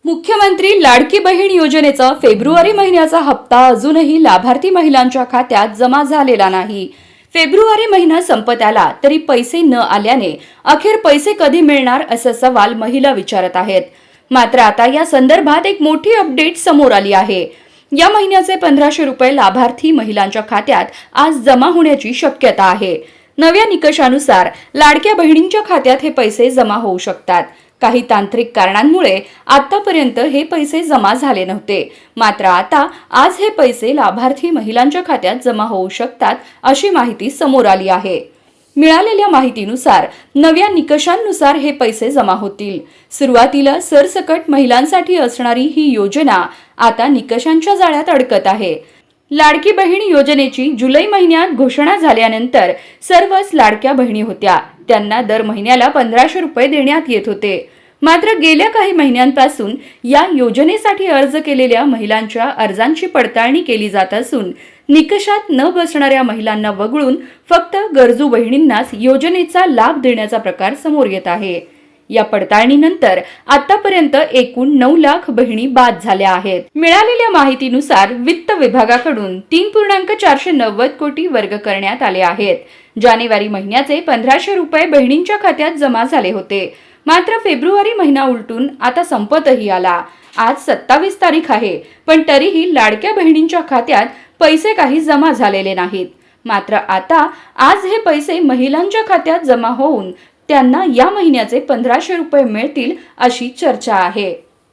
मुख्यमंत्री लाडकी बहीण योजनेचा फेब्रुवारी महिन्याचा हप्ता अजूनही लाभार्थी महिलांच्या खात्यात जमा झालेला नाही। फेब्रुवारी महिना संपत आला तरी पैसे न आल्याने अखेर पैसे कधी मिळणार असा सवाल महिला विचारत आहेत। मात्र आता या संदर्भात एक मोठी अपडेट समोर आली आहे। या महिन्याचे 1500 रुपये लाभार्थी महिलांच्या खात्यात आज जमा होण्याची शक्यता आहे। नव्या निकषानुसार लाडक्या बहिणींच्या खात्यात हे पैसे जमा होऊ शकतात। काही तांत्रिक कारणांमुळे आतापर्यंत हे पैसे जमा झाले नव्हते, मात्र आता आज हे पैसे लाभार्थी महिलांच्या खात्यात जमा होऊ शकतात अशी माहिती समोर आली आहे। मिळालेल्या माहितीनुसार नव्या निकषांनुसार हे पैसे जमा होतील। सुरुवातीला सरसकट महिलांसाठी असणारी ही योजना आता निकषांच्या जाळ्यात अडकत आहे। लाडकी बहीण योजनेची जुलै महिन्यात घोषणा झाल्यानंतर सर्वच लाडक्या बहिणी होत्या, त्यांना दर महिन्याला 1500 रुपये देण्यात येत होते। मात्र गेल्या काही महिन्यांपासून या योजनेसाठी अर्ज केलेल्या महिलांच्या अर्जांची पडताळणी केली जात असून निकषात न बसणाऱ्या महिलांना वगळून फक्त गरजू बहिणींनाच योजनेचा लाभ देण्याचा प्रकार समोर येत आहे। या पडताळणीनंतर आतापर्यंत एकूण 9 लाख बहिणी बाद झाल्या आहेत। मिळालेल्या माहितीनुसार वित्त विभागाकडून 3.490 कोटी वर्ग करण्यात आले आहेत। जानेवारी महिन्याचे 1500 रुपये बहिणींच्या खात्यात जमा झाले होते। मात्र फेब्रुवारी महिना उलटून आता संपतही आला। आज 27 तारीख आहे, पण तरीही लाडक्या बहिणींच्या खात्यात पैसे काही जमा झालेले नाहीत। मात्र आता आज हे पैसे महिलांच्या खात्यात जमा होऊन त्यांना या महिन्याचे 1500 रुपये मिळतील अशी चर्चा आहे।